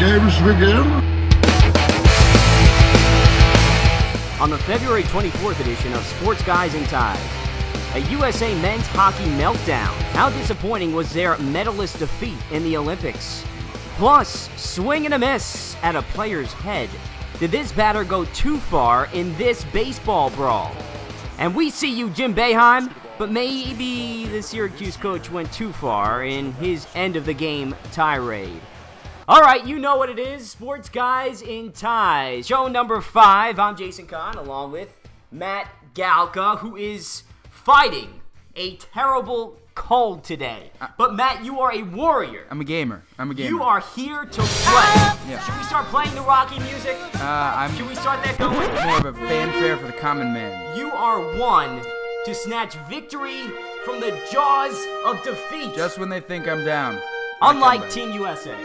games begin? On the February 24th edition of Sports Guys and Ties, a USA men's hockey meltdown. How disappointing was their medalist defeat in the Olympics? Plus, swing and a miss at a player's head. Did this batter go too far in this baseball brawl? And we see you, Jim Boeheim, but maybe the Syracuse coach went too far in his end-of-the-game tirade. All right, you know what it is, Sports Guys in Ties. Show number 5, I'm Jason Kahn, along with Matt Galka, who is fighting a terrible cold today. But Matt, you are a warrior. I'm a gamer. You are here to play. Yeah. Should we start playing the Rocky music? Should we start that going? More of a fanfare for the common man. You are one to snatch victory from the jaws of defeat. Just when they think I'm down. Unlike Team USA.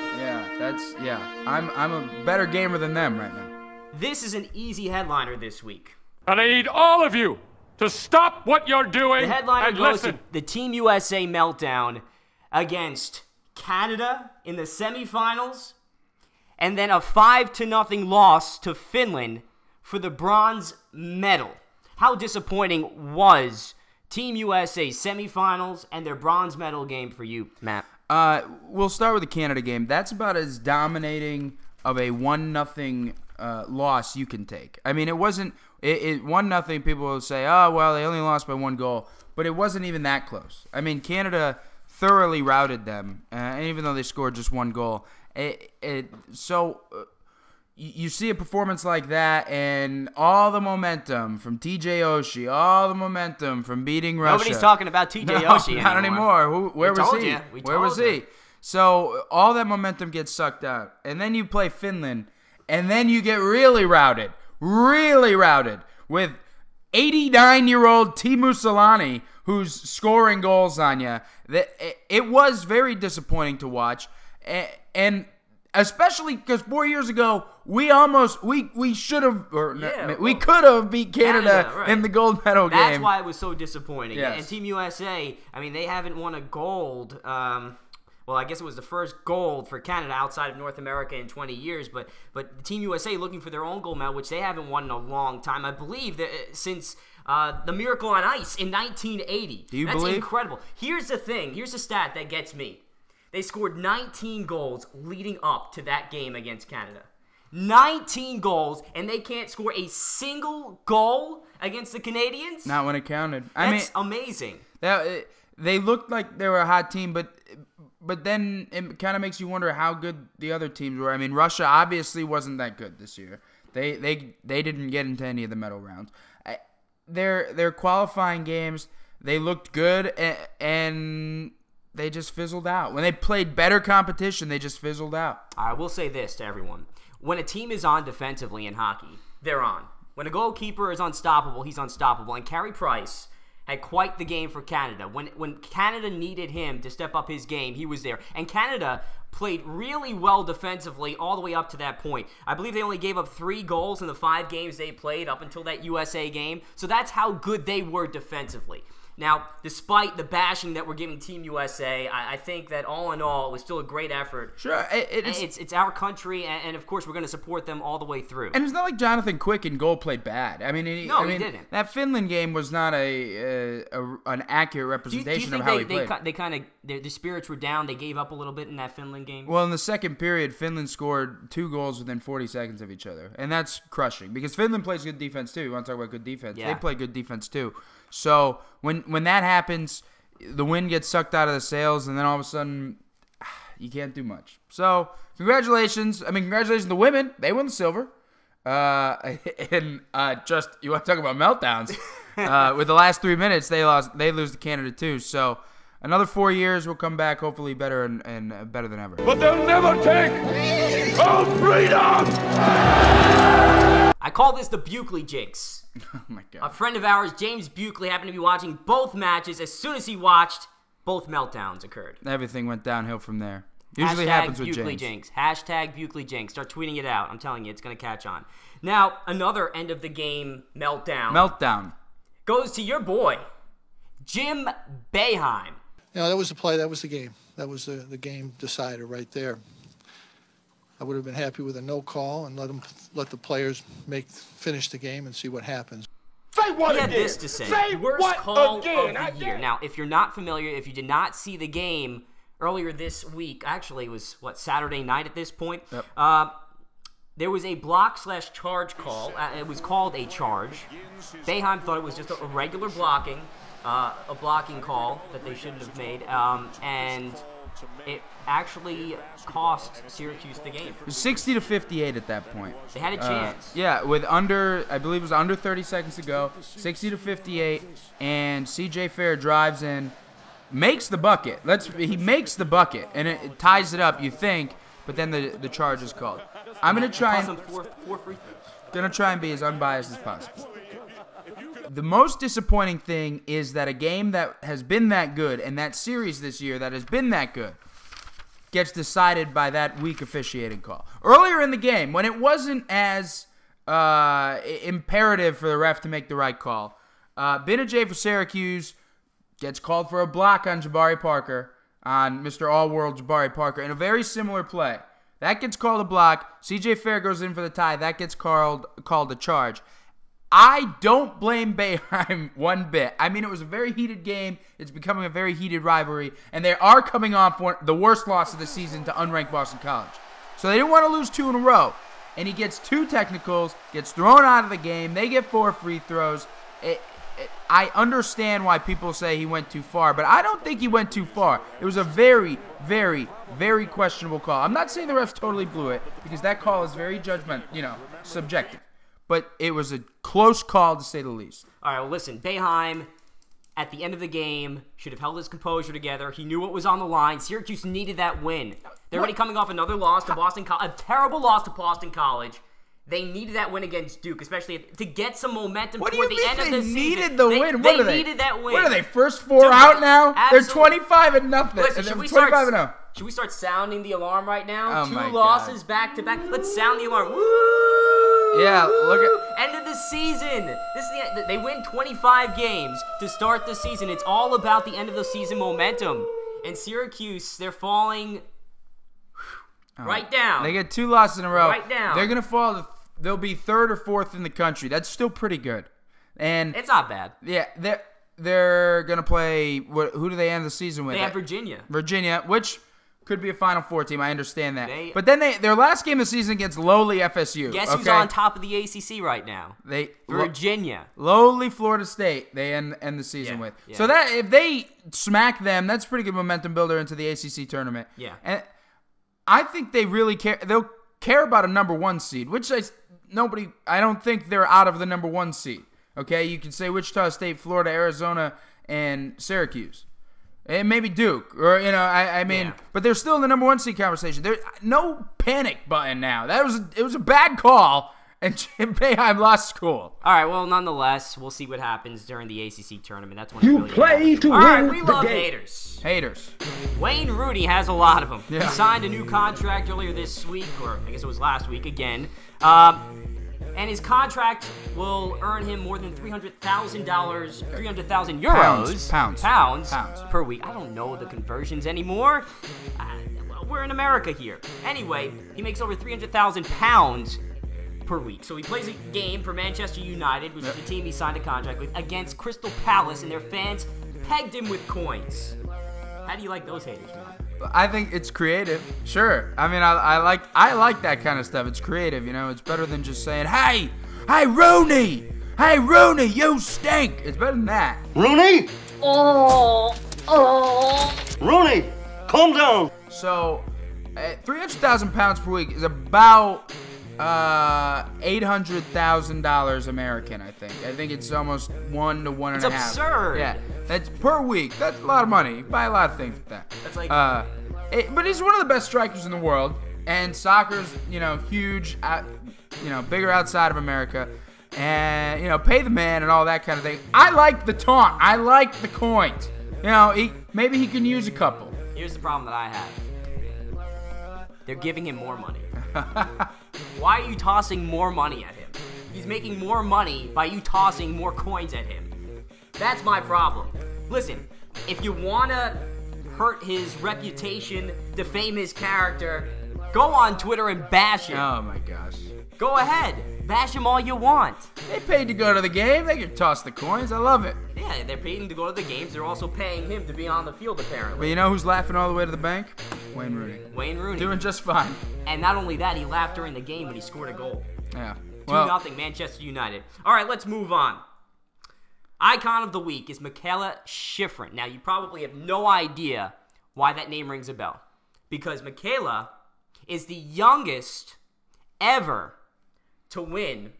Yeah, I'm a better gamer than them right now. This is an easy headliner this week. And I need all of you to stop what you're doing The headliner and goes listen. to the Team USA meltdown against Canada in the semifinals, and then a 5-0 loss to Finland for the bronze medal. How disappointing was Team USA's semifinals and their bronze medal game for you, Matt? We'll start with the Canada game. That's about as dominating of a 1-0 loss you can take. I mean, it wasn't 1-0. People will say, oh, well, they only lost by 1 goal. But it wasn't even that close. I mean, Canada thoroughly routed them, even though they scored just 1 goal. You see a performance like that, and all the momentum from TJ Oshie, all the momentum from beating Russia. Nobody's talking about TJ Oshie not anymore. Where was he? Where was he? So all that momentum gets sucked out, and then you play Finland, and then you get really routed with 89-year-old Teemu Selanne, who's scoring goals on you. It was very disappointing to watch, and especially because 4 years ago, we should have, we could have beat Canada right. in the gold medal game. That's why it was so disappointing. Yes. And Team USA, I mean, they haven't won a gold. Well, I guess it was the first gold for Canada outside of North America in 20 years. But Team USA looking for their own gold medal, which they haven't won in a long time. I believe that since the Miracle on Ice in 1980. Do you That's believe? incredible. Here's the thing. Here's the stat that gets me. They scored 19 goals leading up to that game against Canada. 19 goals, and they can't score a single goal against the Canadians? Not when it counted. That's amazing. They looked like they were a hot team, but then it kind of makes you wonder how good the other teams were. I mean, Russia obviously wasn't that good this year. They didn't get into any of the medal rounds. Their qualifying games, they looked good, and they just fizzled out. When they played better competition, they just fizzled out. I will say this to everyone. When a team is on defensively in hockey, they're on. When a goalkeeper is unstoppable, he's unstoppable. And Carey Price had quite the game for Canada. When Canada needed him to step up his game, he was there. And Canada played really well defensively all the way up to that point. I believe they only gave up 3 goals in the 5 games they played up until that USA game. So that's how good they were defensively. Now, despite the bashing that we're giving Team USA, I think that all in all, it was still a great effort. Sure, it's our country, and of course, we're going to support them all the way through. And it's not like Jonathan Quick in goal played bad. I mean, he didn't. That Finland game was not an accurate representation of how he played. They kind of their spirits were down. They gave up a little bit in that Finland game. Well, in the second period, Finland scored 2 goals within 40 seconds of each other, and that's crushing because Finland plays good defense too. You want to talk about good defense? Yeah. They play good defense too. So when that happens, the wind gets sucked out of the sails, and then all of a sudden, you can't do much. So congratulations! Congratulations to the women. They won the silver. And just you want to talk about meltdowns? With the last 3 minutes, they lose to Canada too. So another 4 years, we'll come back hopefully better and better than ever. But they'll never take our freedom! I call this the Buckley jinx. Oh my God. A friend of ours, James Buckley, happened to be watching both matches. As soon as he watched, both meltdowns occurred. Everything went downhill from there. Usually happens with Buckley James. Jinx. Hashtag Buckley Jinx. Start tweeting it out. I'm telling you, it's going to catch on. Now, another end of the game meltdown goes to your boy, Jim Boeheim. That was the play. That was the game. That was the game decider right there. I would have been happy with a no call and let the players finish the game and see what happens. Say what again? He had this to say. Worst call of the year. Now, if you're not familiar, if you did not see the game earlier this week, actually it was, Saturday night at this point? Yep. There was a block/charge call. It was called a charge. Boeheim thought it was just a regular blocking call that they shouldn't have made, and it actually cost Syracuse the game. It was 60-58 at that point. They had a chance. Yeah, with I believe it was under 30 seconds to go, 60-58, and C.J. Fair drives in, makes the bucket. He makes the bucket, and it ties it up, you think, but then the charge is called. I'm gonna try and be as unbiased as possible. The most disappointing thing is that a game that has been that good, and that series this year that has been that good, gets decided by that weak officiating call. Earlier in the game, when it wasn't as imperative for the ref to make the right call, Boeheim for Syracuse gets called for a block on Jabari Parker, on Mr. All-World Jabari Parker, in a very similar play. That gets called a block. C.J. Fair goes in for the tie. That gets called a charge. I don't blame Boeheim one bit. I mean, it was a very heated game. It's becoming a very heated rivalry. And they are coming off the worst loss of the season to unranked Boston College. So they didn't want to lose 2 in a row. And he gets 2 technicals, gets thrown out of the game. They get 4 free throws. I understand why people say he went too far, but I don't think he went too far. It was a very, very, very questionable call. I'm not saying the refs totally blew it, because that call is very subjective. But it was a close call, to say the least. All right, well, listen, Boeheim, at the end of the game, should have held his composure together. He knew what was on the line. Syracuse needed that win. They're already coming off another loss to Boston College, a terrible loss to Boston College. They needed that win against Duke, especially to get some momentum toward the end of the season. They needed the win. They needed that win. What are they, first 4 out now? Absolutely. They're 25-0. Listen, should we start sounding the alarm right now? Oh, 2 losses back-to-back. Let's sound the alarm. Woo! Yeah, look at... End of the season. They win 25 games to start the season. It's all about the end of the season momentum. And Syracuse, they're falling right down. They get 2 losses in a row. Right down. They're going to fall... They'll be 3rd or 4th in the country. That's still pretty good. And it's not bad. Yeah, they're going to play... Who do they end the season with? They have Virginia. Virginia, which could be a Final Four team. I understand that. But then their last game of the season against lowly FSU. Guess who's on top of the ACC right now? Virginia. Lowly Florida State they end the season with. Yeah. So that if they smack them, that's a pretty good momentum builder into the ACC tournament. Yeah. And I think they really care. They'll care about a number 1 seed, which I don't think they're out of the number 1 seed. Okay, you can say Wichita State, Florida, Arizona, and Syracuse, and maybe Duke, or but they're still in the number 1 seed conversation. There's no panic button now. It was a bad call, and Boeheim lost school. All right, well, nonetheless, we'll see what happens during the ACC tournament. That's when you really play to win. All right, we love haters. Haters. Wayne Rooney has a lot of them. Yeah. He signed a new contract earlier this week, or I guess it was last week again. And his contract will earn him more than $300,000, 300,000 euros. Pounds per week. I don't know the conversions anymore. We're in America here. Anyway, he makes over 300,000 pounds per week. So he plays a game for Manchester United, which is the team he signed a contract with, against Crystal Palace, and their fans pegged him with coins. How do you like those haters, man? I think it's creative. Sure. I mean, I like that kind of stuff. It's creative, It's better than just saying, "Hey, Rooney! Hey, Rooney, you stink!" It's better than that. Rooney? Rooney, calm down. So, 300,000 pounds per week is about $800,000 American, I think. I think it's almost 1 to 1.5. It's absurd. Yeah, that's per week. That's a lot of money. You buy a lot of things with that. That's like, but he's one of the best strikers in the world, and soccer's huge, bigger outside of America, and pay the man and all that kind of thing. I like the taunt. I like the coins. Maybe he can use a couple. Here's the problem that I have. They're giving him more money. Why are you tossing more money at him? He's making more money by you tossing more coins at him. That's my problem. Listen, if you want to hurt his reputation, defame his character, Go on Twitter and bash him. Oh my gosh. Go ahead. Bash him all you want. They paid to go to the game. They can toss the coins. I love it. Yeah, they're paying to go to the games. They're also paying him to be on the field, apparently. But you know who's laughing all the way to the bank? Wayne Rooney. Wayne Rooney. Doing just fine. And not only that, he laughed during the game when he scored a goal. Yeah. 2-0 Manchester United. All right, let's move on. Icon of the week is Michaela Shiffrin. Now, you probably have no idea why that name rings a bell. Because Michaela is the youngest ever to win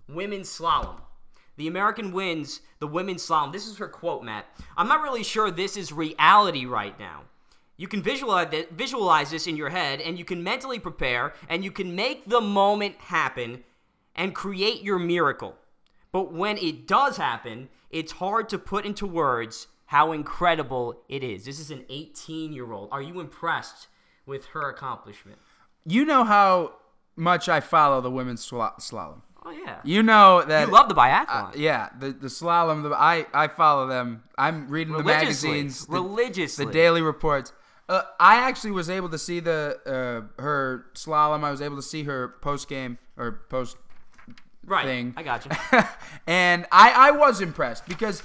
women's slalom. The American wins the women's slalom. This is her quote, Matt. I'm not really sure this is reality right now. You can visualize this in your head, and you can mentally prepare, and you can make the moment happen and create your miracle. But when it does happen, it's hard to put into words how incredible it is. This is an 18-year-old. Are you impressed with her accomplishment? You know how much I follow the women's slalom. Oh, yeah. You know that... You love the biathlon. Yeah, the slalom. I follow them. I'm reading the magazines. Religiously. The daily reports. I actually was able to see her slalom. I was able to see her post-game or post thing. I got you. And I was impressed because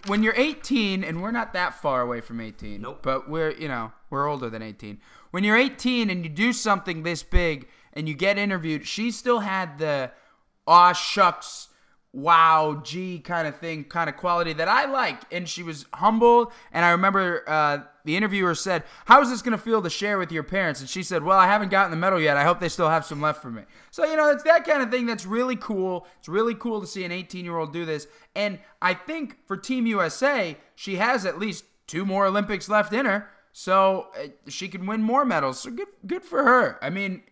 when you're 18, and we're not that far away from 18. Nope. But we're older than 18. When you're 18 and you do something this big and you get interviewed, she still had the aw shucks, wow, gee kind of quality that I like. And she was humble. And I remember the interviewer said, "How is this going to feel to share with your parents?" And she said, "Well, I haven't gotten the medal yet. I hope they still have some left for me." So, it's that kind of thing that's really cool. It's really cool to see an 18-year-old do this. And I think for Team USA, she has at least 2 more Olympics left in her. So she can win more medals. So good for her. I mean,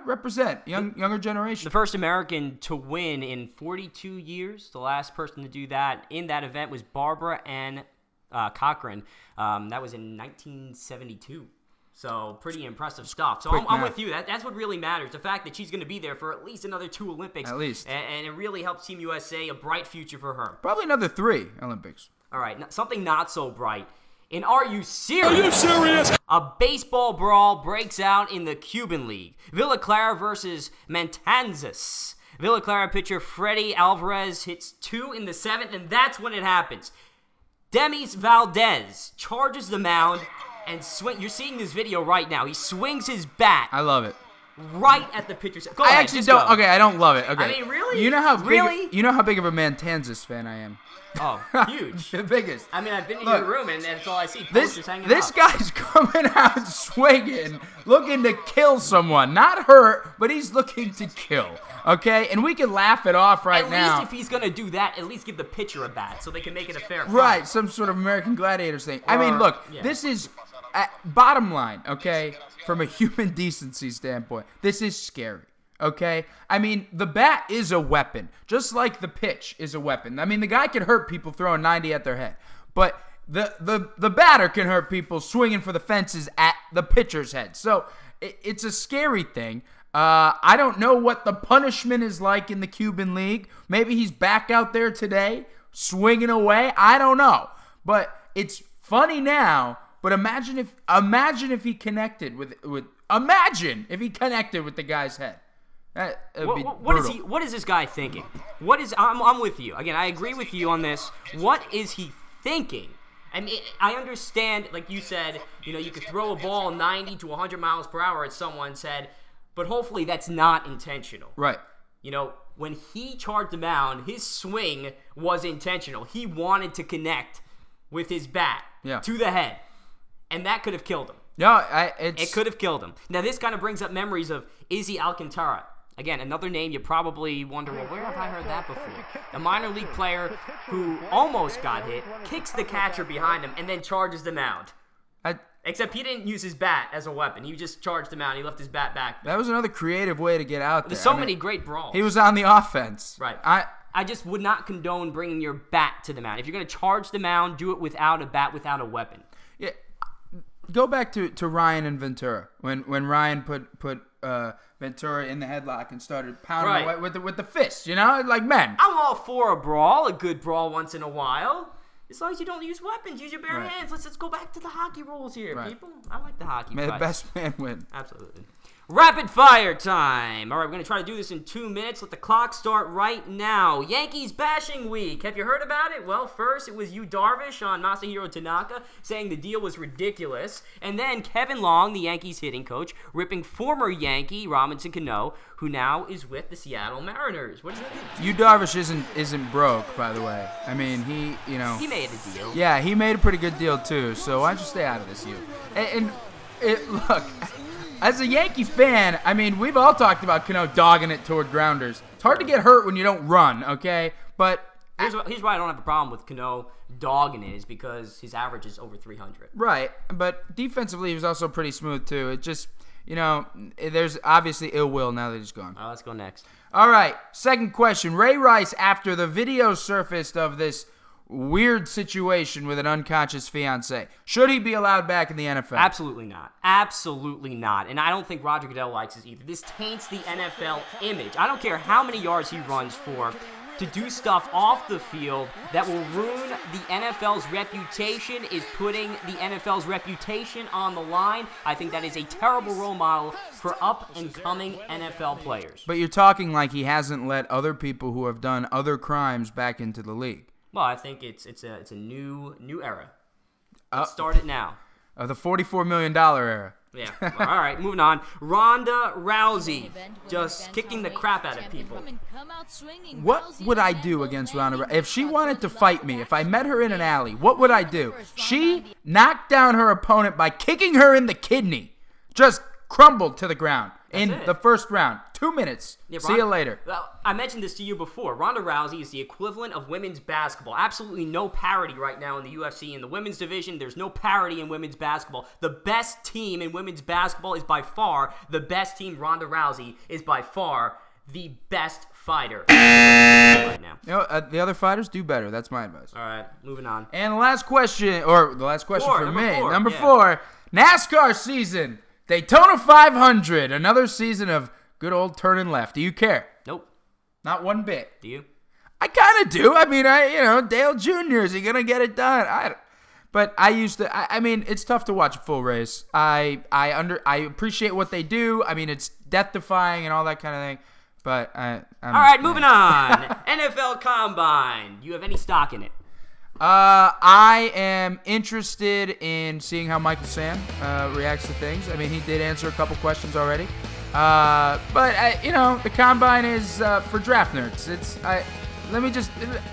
represent younger generation. The first American to win in 42 years. The last person to do that in that event was Barbara Ann Cochran. That was in 1972. So pretty impressive stuff. So I'm with you. That's what really matters. The fact that she's going to be there for at least another 2 Olympics. At least. And it really helps Team USA, a bright future for her. Probably another 3 Olympics. All right. Something not so bright. And are you serious? Are you serious? A baseball brawl breaks out in the Cuban League. Villa Clara versus Matanzas. Villa Clara pitcher Freddy Alvarez hits 2 in the 7th, and that's when it happens. Demis Valdez charges the mound and swing. You're seeing this video right now. He swings his bat. I love it. Right at the pitcher's. Go I ahead, actually don't. Go. Okay, I don't love it. Okay. I mean, really? You know how really? You know how big of a Matanzas fan I am. Oh, huge. The biggest. I mean, I've been in your room, and that's all I see. This hanging this out. guy's coming out swinging, looking to kill someone. Not hurt, but he's looking to kill. Okay? And we can laugh it off now. At least if he's going to do that, at least give the pitcher a bat so they can make it a fair fight. Right, some sort of American Gladiators thing. I mean, look, this is bottom line, okay, from a human decency standpoint. This is scary. Okay? I mean, the bat is a weapon, just like the pitch is a weapon. I mean, the guy can hurt people throwing 90 at their head, but the batter can hurt people swinging for the fences at the pitcher's head. So it's a scary thing. I don't know what the punishment is like in the Cuban League. Maybe he's back out there today swinging away. I don't know. But it's funny now, but imagine if he connected with the guy's head. What is this guy thinking? I'm with you. Again, I agree with you on this. What is he thinking? I mean, I understand, like you said, you could throw a ball 90 to 100 miles per hour at someone's head, but hopefully that's not intentional. Right. When he charged the mound, his swing was intentional. He wanted to connect with his bat to the head, and that could have killed him. Yeah, it could have killed him. Now, this kind of brings up memories of Izzy Alcantara. Again, another name you probably wonder, well, where have I heard that before? A minor league player who almost got hit, kicks the catcher behind him, and then charges the mound. Except he didn't use his bat as a weapon. He just charged the mound. He left his bat back there. That was another creative way to get out there. There's so many great brawls. He was on the offense. Right. I just would not condone bringing your bat to the mound. If you're going to charge the mound, do it without a bat, without a weapon. Yeah. Go back to Ryan and Ventura. When Ryan put Ventura in the headlock and started pounding away with the fist, like men. I'm all for a brawl, a good brawl once in a while. As long as you don't use weapons, use your bare hands. Let's go back to the hockey rules here, people. I like the hockey. May the best man win. Absolutely. Rapid fire time. All right, we're going to try to do this in 2 minutes. Let the clock start right now. Yankees bashing week. Have you heard about it? Well, first it was Yu Darvish on Masahiro Tanaka saying the deal was ridiculous. And then Kevin Long, the Yankees hitting coach, ripping former Yankee Robinson Cano, who now is with the Seattle Mariners. What does that mean? Yu Darvish isn't broke, by the way. I mean, he made a deal. Yeah, he made a pretty good deal, too. So why don't you stay out of this, Yu? Look... As a Yankee fan, I mean, we've all talked about Cano dogging it toward grounders. It's hard to get hurt when you don't run, okay? But here's why I don't have a problem with Cano dogging it, is because his average is over 300. Right, but defensively he was also pretty smooth too. It just, there's obviously ill will now that he's gone. All right, let's go next. All right, second question. Ray Rice, after the video surfaced of this weird situation with an unconscious fiance, should he be allowed back in the NFL? Absolutely not. Absolutely not. And I don't think Roger Goodell likes this either. This taints the NFL image. I don't care how many yards he runs for. To do stuff off the field that will ruin the NFL's reputation is putting the NFL's reputation on the line. I think that is a terrible role model for up-and-coming NFL players. But you're talking like he hasn't let other people who have done other crimes back into the league. Well, I think it's a new era. Let's start it now. The $44 million era. Yeah. Well, all right, moving on. Ronda Rousey just kicking the crap out of people. What would I do against Ronda Rousey? If she wanted to fight me, if I met her in an alley, what would I do? She knocked down her opponent by kicking her in the kidney. Just crumbled to the ground in the first round. 2 minutes. Yeah, see you later. I mentioned this to you before. Ronda Rousey is the equivalent of women's basketball. Absolutely no parity right now in the UFC. In the women's division, there's no parity in women's basketball. The best team in women's basketball is by far the best team. Ronda Rousey is by far the best fighter right now. The other fighters do better. That's my advice. All right, moving on. And the last question for me. Number four, NASCAR season. Daytona 500. Another season of good old turning left. Do you care? Nope. Not one bit. Do you? I kind of do. I mean, Dale Jr. Is he gonna get it done? But I used to. I mean, it's tough to watch a full race. I appreciate what they do. I mean, it's death-defying and all that kind of thing. But all right, moving on. NFL Combine. Do you have any stock in it? I am interested in seeing how Michael Sam reacts to things. I mean, he did answer a couple questions already. But the Combine is for draft nerds.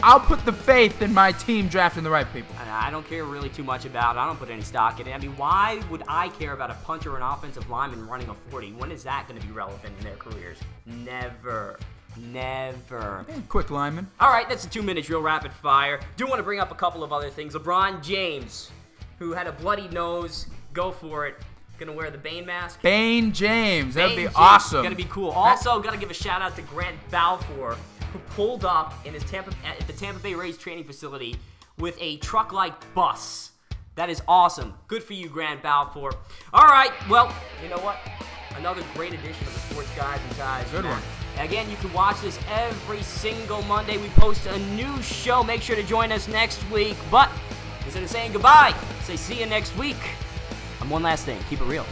I'll put the faith in my team drafting the right people. I don't care really too much about it. I don't put any stock in it. I mean, why would I care about a punter or an offensive lineman running a 40? When is that going to be relevant in their careers? Never. Quick lineman. All right, that's a 2 minute drill rapid fire. Do want to bring up a couple of other things. LeBron James, who had a bloody nose, go for it. Gonna wear the Bane mask. Bane James, that'd be awesome. Gonna be cool. Also, gotta give a shout out to Grant Balfour, who pulled up in his at the Tampa Bay Rays training facility with a truck-like bus. That is awesome. Good for you, Grant Balfour. All right, well, you know what? Another great edition of the Sports Guys and Ties. Good one. Again, you can watch this every single Monday. We post a new show. Make sure to join us next week. But instead of saying goodbye, say see you next week. And one last thing, keep it real.